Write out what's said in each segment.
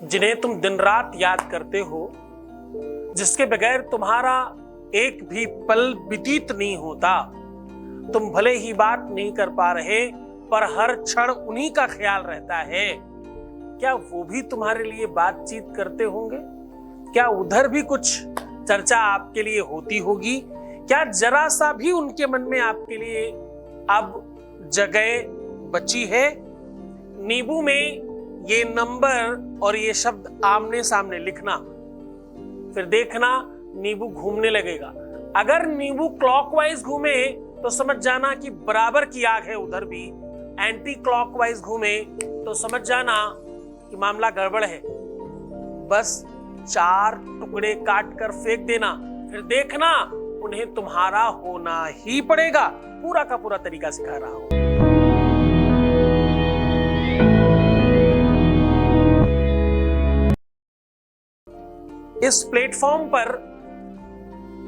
जिन्हें तुम दिन रात याद करते हो, जिसके बगैर तुम्हारा एक भी पल व्यतीत नहीं होता। तुम भले ही बात नहीं कर पा रहे, पर हर क्षण उन्हीं का ख्याल रहता है। क्या वो भी तुम्हारे लिए बातचीत करते होंगे? क्या उधर भी कुछ चर्चा आपके लिए होती होगी? क्या जरा सा भी उनके मन में आपके लिए अब जगह बची है? नींबू में ये नंबर और ये शब्द आमने सामने लिखना, फिर देखना नींबू घूमने लगेगा। अगर नींबू क्लॉकवाइज घूमे तो समझ जाना कि बराबर की आग है उधर भी। एंटी क्लॉकवाइज घूमे तो समझ जाना कि मामला गड़बड़ है। बस 4 टुकड़े काट कर फेंक देना, फिर देखना उन्हें तुम्हारा होना ही पड़ेगा। पूरा का पूरा तरीका सिखा रहा हूं। इस प्लेटफॉर्म पर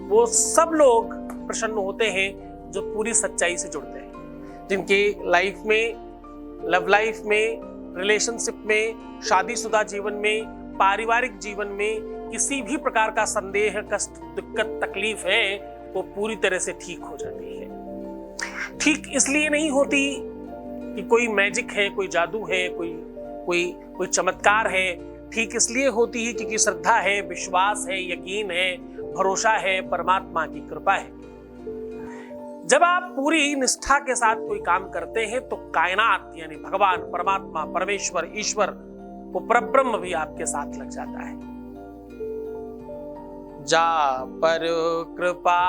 वो सब लोग प्रसन्न होते हैं जो पूरी सच्चाई से जुड़ते हैं, जिनके लाइफ में, लव लाइफ में, रिलेशनशिप में, शादीशुदा जीवन में, पारिवारिक जीवन में किसी भी प्रकार का संदेह, कष्ट, दिक्कत, तकलीफ है वो पूरी तरह से ठीक हो जाती है। ठीक इसलिए नहीं होती कि कोई मैजिक है, कोई जादू है, कोई चमत्कार है। ठीक इसलिए होती है क्योंकि श्रद्धा है, विश्वास है, यकीन है, भरोसा है, परमात्मा की कृपा है। जब आप पूरी निष्ठा के साथ कोई काम करते हैं तो कायनात यानी भगवान, परमात्मा, परमेश्वर, ईश्वर, वो परब्रह्म भी आपके साथ लग जाता है। जा पर कृपा,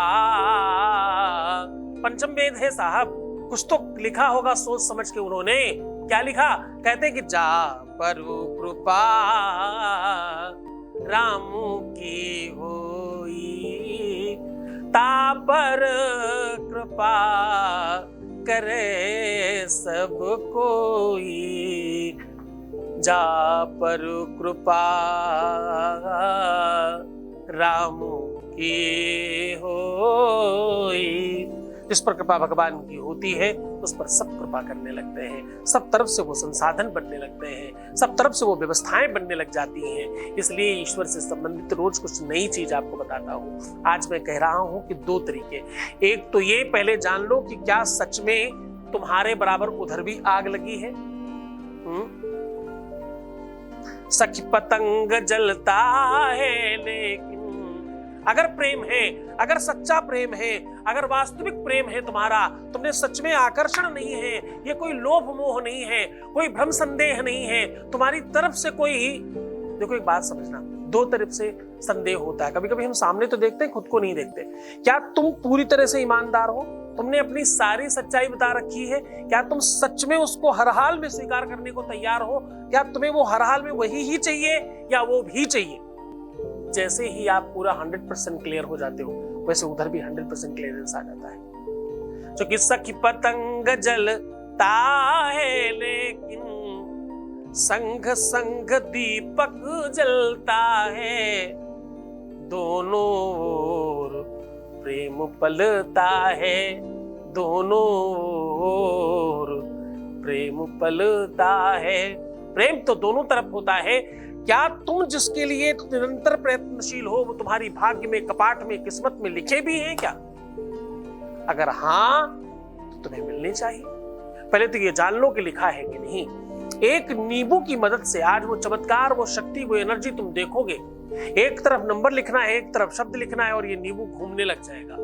पंचम वेद है साहब, कुछ तो लिखा होगा सोच समझ के उन्होंने। क्या लिखा? कहते कि जा पर कृपा रामू की होई, ता पर कृपा करे सब कोई। जा पर कृपा रामू की होई। जिस पर कृपा भगवान की होती है उस पर सब कृपा करने लगते हैं, सब तरफ से वो संसाधन बनने लगते हैं, सब तरफ से वो व्यवस्थाएं बनने लग जाती हैं। इसलिए ईश्वर से संबंधित रोज कुछ नई चीज आपको बताता हूँ। आज मैं कह रहा हूँ कि 2 तरीके। एक तो ये, पहले जान लो कि क्या सच में तुम्हारे बराबर उधर भी आग लगी है। सखी पतंग जलता है, लेकिन अगर प्रेम है, अगर सच्चा प्रेम है, अगर वास्तविक प्रेम है तुम्हारा, तुमने सच में आकर्षण नहीं है, ये कोई लोभ मोह नहीं है, कोई भ्रम संदेह नहीं है तुम्हारी तरफ से कोई। देखो एक बात समझना, 2 तरफ से संदेह होता है। कभी कभी हम सामने तो देखते हैं, खुद को नहीं देखते। क्या तुम पूरी तरह से ईमानदार हो? तुमने अपनी सारी सच्चाई बता रखी है? क्या तुम सच में उसको हर हाल में स्वीकार करने को तैयार हो? क्या तुम्हें वो हर हाल में वही ही चाहिए या वो भी चाहिए? जैसे ही आप पूरा 100% क्लियर हो जाते हो, वैसे उधर भी 100% क्लियरेंस आ जाता है। जो कि सखी पतंग जलता है, लेकिन संग संग दीपक जलता है। दोनों ओर प्रेम पलता है, दोनों ओर प्रेम पलता है। प्रेम तो दोनों तरफ होता है। क्या तुम जिसके लिए निरंतर प्रयत्नशील हो वो तुम्हारी भाग्य में, कपाट में, किस्मत में लिखे भी हैं क्या? अगर हाँ तो तुम्हें मिलने चाहिए। पहले तो ये जान लो कि लिखा है कि नहीं। एक नींबू की मदद से आज वो चमत्कार, वो शक्ति, वो एनर्जी तुम देखोगे। एक तरफ नंबर लिखना है, एक तरफ शब्द लिखना है, और ये नींबू घूमने लग जाएगा।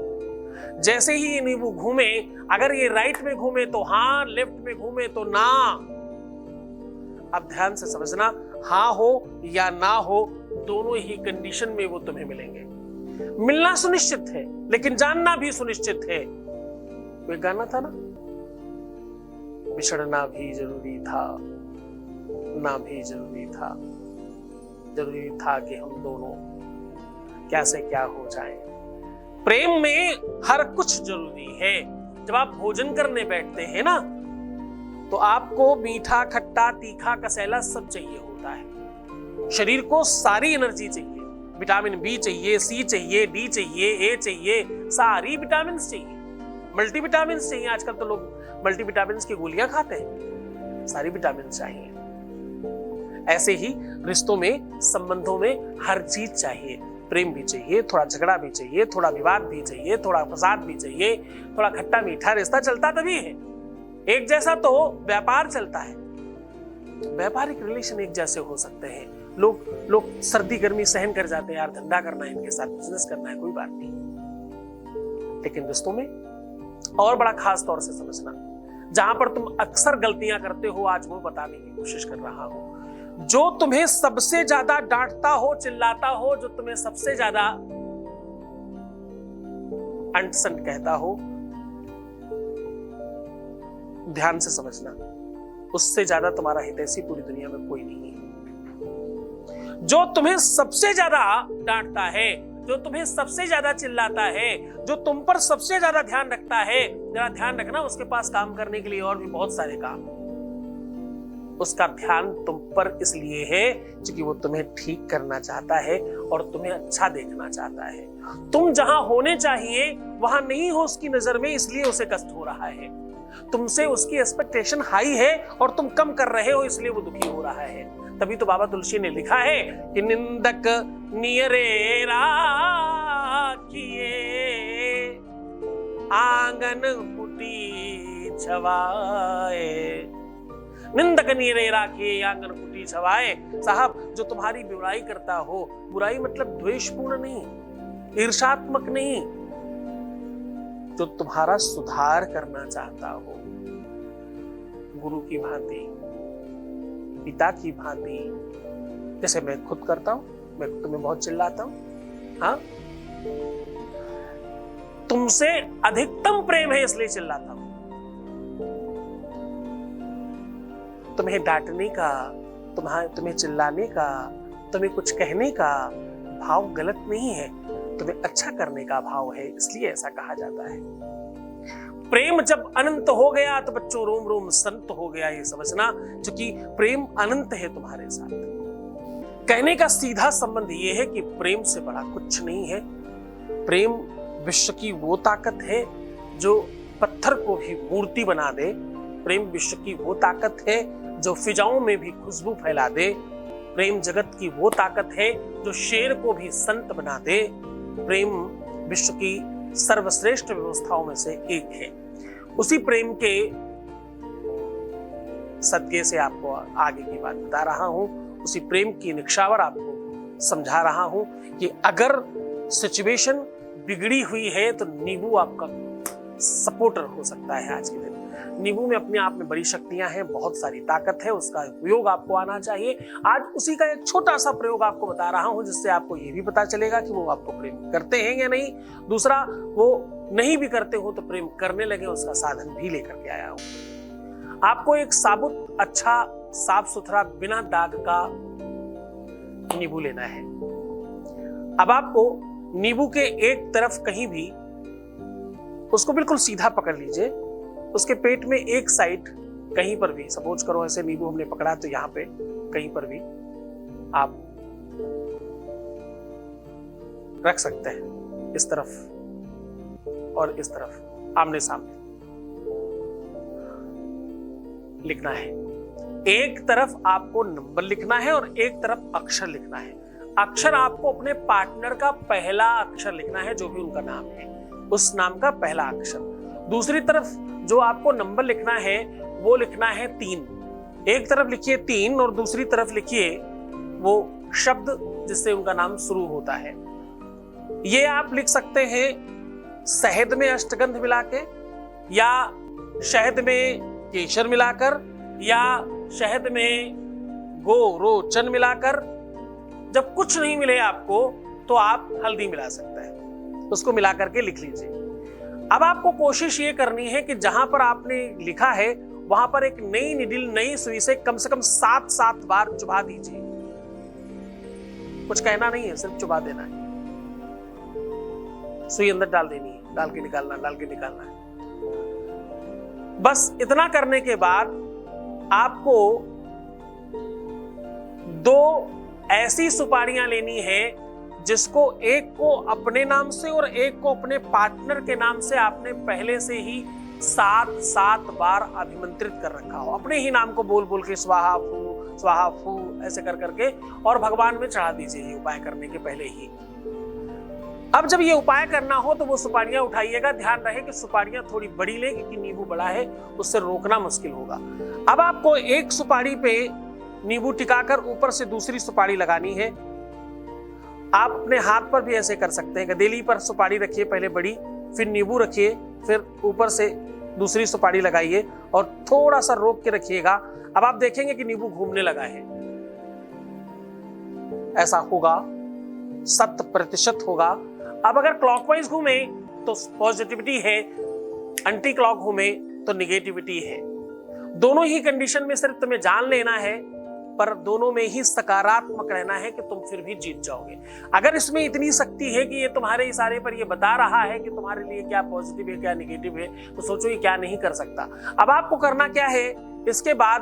जैसे ही ये नींबू घूमे, अगर ये राइट में घूमे तो हाँ, लेफ्ट में घूमे तो ना। अब ध्यान से समझना, हाँ हो या ना हो, दोनों ही कंडीशन में वो तुम्हें मिलेंगे। मिलना सुनिश्चित है, लेकिन जानना भी सुनिश्चित है। कोई गाना था ना, बिछड़ना भी जरूरी था, ना भी जरूरी था, जरूरी था कि हम दोनों क्या से क्या हो जाएं। प्रेम में हर कुछ जरूरी है। जब आप भोजन करने बैठते हैं ना, तो आपको मीठा, खट्टा, तीखा, कसैला सब चाहिए होता है। शरीर को सारी एनर्जी चाहिए, विटामिन बी चाहिए, सी चाहिए, डी चाहिए, ए चाहिए, सारी विटामिन चाहिए, मल्टीविटामिन चाहिए। आजकल तो लोग मल्टीविटामिन की गोलियां खाते हैं। सारी विटामिन चाहिए। ऐसे ही रिश्तों में, संबंधों में हर चीज चाहिए। प्रेम भी चाहिए, थोड़ा झगड़ा भी चाहिए, थोड़ा विवाद भी चाहिए, थोड़ा फसाद भी चाहिए, थोड़ा खट्टा मीठा। रिश्ता चलता तभी है, एक जैसा तो व्यापार चलता है। व्यापारिक रिलेशन एक जैसे हो सकते हैं। लोग सर्दी गर्मी सहन कर जाते हैं, यार धंधा करना है इनके साथ, बिजनेस करना है, कोई बात नहीं। लेकिन रिश्तों में और बड़ा खास तौर से समझना, जहां पर तुम अक्सर गलतियां करते हो, आज वो बताने की कोशिश कर रहा हूं। जो तुम्हें सबसे ज्यादा डांटता हो, चिल्लाता हो, जो तुम्हें सबसे ज्यादा अंट संट कहता हो, ध्यान से समझना, उससे ज्यादा तुम्हारा हितैषी पूरी दुनिया में कोई नहीं है। जो तुम्हें सबसे ज्यादा डांटता है, जो तुम्हें सबसे ज्यादा चिल्लाता है, जो तुम पर सबसे ज्यादा ध्यान रखता है, जरा ध्यान रखना, उसके पास काम करने के लिए और भी बहुत सारे काम। उसका ध्यान तुम पर इसलिए है क्योंकि वो तुम्हें ठीक करना चाहता है और तुम्हें अच्छा देखना चाहता है। तुम जहां होने चाहिए वहां नहीं हो उसकी नजर में, इसलिए उसे कष्ट हो रहा है। तुमसे उसकी एक्सपेक्टेशन हाई है और तुम कम कर रहे हो, इसलिए वो दुखी हो रहा है। तभी तो बाबा तुलसी ने लिखा है कि निंदक नियरे राखिए, आंगन कुटी छवाए। निंदक नियरे राखिए, आंगन कुटी छवाए। साहब, जो तुम्हारी बुराई करता हो, बुराई मतलब द्वेषपूर्ण नहीं, ईर्ष्यात्मक नहीं, जो तुम्हारा सुधार करना चाहता हो, गुरु की भांति, पिता की भांति, जैसे मैं खुद करता हूं, मैं तुम्हें बहुत चिल्लाता हूं, हाँ, तुमसे अधिकतम प्रेम है इसलिए चिल्लाता हूं। तुम्हें डांटने का, तुम्हें चिल्लाने का, तुम्हें कुछ कहने का भाव गलत नहीं है, तुम्हें अच्छा करने का भाव है, इसलिए ऐसा कहा जाता है। प्रेम जब अनंत हो गया तो बच्चों रोम रोम संत हो गया, ये समझना, क्योंकि प्रेम अनंत है तुम्हारे साथ। कहने का सीधा संबंध ये है कि प्रेम से बड़ा कुछ नहीं है। प्रेम विश्व की वो ताकत है जो पत्थर को भी मूर्ति बना दे। प्रेम विश्व की वो ताकत है जो फिजाओं में भी खुशबू फैला दे। प्रेम जगत की वो ताकत है जो शेर को भी संत बना दे। प्रेम विश्व की सर्वश्रेष्ठ व्यवस्थाओं में से एक है। उसी प्रेम के सदके से आपको आगे की बात बता रहा हूं, उसी प्रेम की निक्षावर आपको समझा रहा हूं कि अगर सिचुएशन बिगड़ी हुई है तो नींबू आपका सपोर्टर हो सकता है। आज के दिन नींबू में अपने आप में बड़ी शक्तियां हैं, बहुत सारी ताकत है, उसका उपयोग आपको आना चाहिए। आज उसी का एक छोटा सा प्रयोग आपको बता रहा हूं, जिससे आपको ये भी पता चलेगा कि वो आपको प्रेम करते हैं या नहीं। दूसरा, वो नहीं भी करते हो तो प्रेम करने लगे, उसका साधन भी लेकर के आया हूं। आपको एक साबुत, अच्छा, साफ सुथरा, बिना दाग का नींबू लेना है। अब आपको नींबू के एक तरफ कहीं भी उसको बिल्कुल सीधा पकड़ लीजिए, उसके पेट में एक साइड कहीं पर भी, सपोज करो ऐसे नींबू हमने पकड़ा तो यहाँ पे कहीं पर भी आप रख सकते हैं, इस तरफ और इस तरफ आमने सामने लिखना है। एक तरफ आपको नंबर लिखना है और एक तरफ अक्षर लिखना है। अक्षर आपको अपने पार्टनर का पहला अक्षर लिखना है, जो भी उनका नाम है उस नाम का पहला अक्षर। दूसरी तरफ जो आपको नंबर लिखना है वो लिखना है 3। एक तरफ लिखिए 3 और दूसरी तरफ लिखिए वो शब्द जिससे उनका नाम शुरू होता है। ये आप लिख सकते हैं शहद में अष्टगंध मिला के, या शहद में केसर मिलाकर, या शहद में गोरोचन मिलाकर। जब कुछ नहीं मिले आपको तो आप हल्दी मिला सकते हैं, उसको मिलाकर के लिख लीजिए। अब आपको कोशिश ये करनी है कि जहां पर आपने लिखा है वहां पर एक नई निडिल, नई सुई से कम 7 बार चुभा दीजिए। कुछ कहना नहीं है, सिर्फ चुभा देना है। सुई अंदर डाल देनी है, डाल के निकालना, डाल के निकालना है। बस इतना करने के बाद आपको 2 ऐसी सुपारियां लेनी है जिसको एक को अपने नाम से और एक को अपने पार्टनर के नाम से आपने पहले से ही 7 बार अभिमंत्रित कर रखा हो। अपने ही नाम को बोल बोल के स्वाहा भू स्वाहा फू ऐसे कर करके और भगवान में चढ़ा दीजिए ये उपाय करने के पहले ही। अब जब ये उपाय करना हो तो वो सुपारियां उठाइएगा, ध्यान रहे कि सुपारियां थोड़ी बड़ी ले, क्योंकि नींबू बड़ा है, उससे रोकना मुश्किल होगा। अब आपको एक सुपारी पे नींबू टिकाकर ऊपर से दूसरी सुपारी लगानी है। आप अपने हाथ पर भी ऐसे कर सकते हैं, गदेली पर सुपारी रखिए पहले बड़ी, फिर नींबू रखिए, फिर ऊपर से दूसरी सुपारी लगाइए और थोड़ा सा रोक के रखिएगा। अब आप देखेंगे कि नींबू घूमने लगा है। ऐसा होगा, 100% होगा। अब अगर क्लॉकवाइज घूमे तो पॉजिटिविटी है, एंटी क्लॉक घूमे तो निगेटिविटी है। दोनों ही कंडीशन में सिर्फ तुम्हें जान लेना है, पर दोनों में ही सकारात्मक रहना है कि तुम फिर भी जीत जाओगे। अगर इसमें इतनी शक्ति है कि ये तुम्हारे इशारे पर ये बता रहा है कि तुम्हारे लिए क्या पॉजिटिव है क्या निगेटिव है, तो सोचो ये क्या नहीं कर सकता। अब आपको करना क्या है, इसके बाद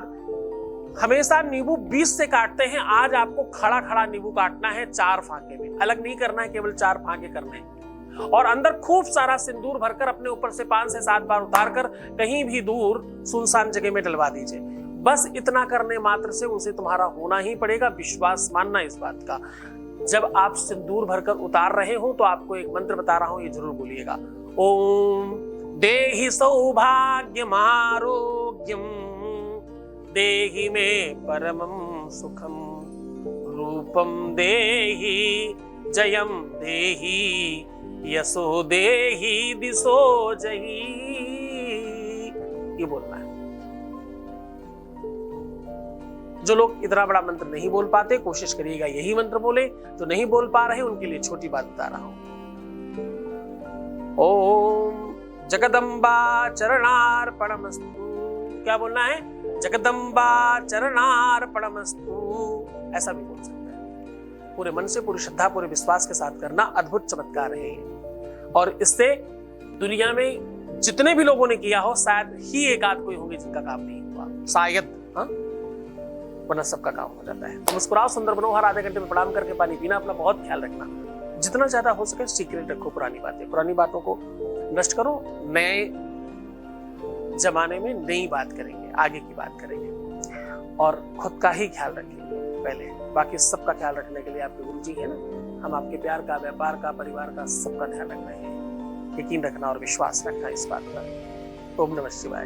हमेशा नींबू 20 से काटते हैं। आज आपको खड़ा खड़ा नींबू काटना है 4 फांके में, अलग नहीं करना है, केवल 4 फांके करने हैं। और अंदर खूब सारा सिंदूर भरकर अपने ऊपर से 5 से 7 बार उतारकर कहीं भी दूर सुनसान जगह में डलवा दीजिए। बस इतना करने मात्र से उसे तुम्हारा होना ही पड़ेगा, विश्वास मानना इस बात का। जब आप सिंदूर भरकर उतार रहे हो तो आपको एक मंत्र बता रहा हूं, ये जरूर बोलिएगा। ओम देहि सौभाग्यम आरोग्यम देहि मे परमं सुखम रूपम देहि जयम देहि यशो देहि दिशो जही। ये बोलना है। जो लोग इतना बड़ा मंत्र नहीं बोल पाते, कोशिश करिएगा यही मंत्र बोले। जो नहीं बोल पा रहे उनके लिए छोटी बात बता रहा हूं। ओम जगदम्बा चरणार्पणमस्तु। क्या बोलना है? जगदम्बा चरणार्पणमस्तु। ऐसा भी बोल सकते हैं। पूरे मन से, पूरी श्रद्धा, पूरे विश्वास के साथ करना। अद्भुत चमत्कार है और इससे दुनिया में जितने भी लोगों ने किया हो, शायद ही एक आध कोई होंगे जिनका काम नहीं हुआ, शायद, वरना सबका काम हो जाता है। मुस्कुराओ, सुंदर बनो, हर आधे घंटे में प्रणाम करके पानी पीना। अपना बहुत ख्याल रखना, जितना ज्यादा हो सके सीक्रेट रखो। पुरानी बातों को नष्ट करो, नए जमाने में नई बात करेंगे, आगे की बात करेंगे और खुद का ही ख्याल रखेंगे पहले। बाकी सबका ख्याल रखने के लिए आपके गुरु जी है ना। हम आपके प्यार का, व्यापार का, परिवार का, सबका ध्यान रखना है। यकीन रखना और विश्वास रखना इस बात पर। ओम नमः शिवाय।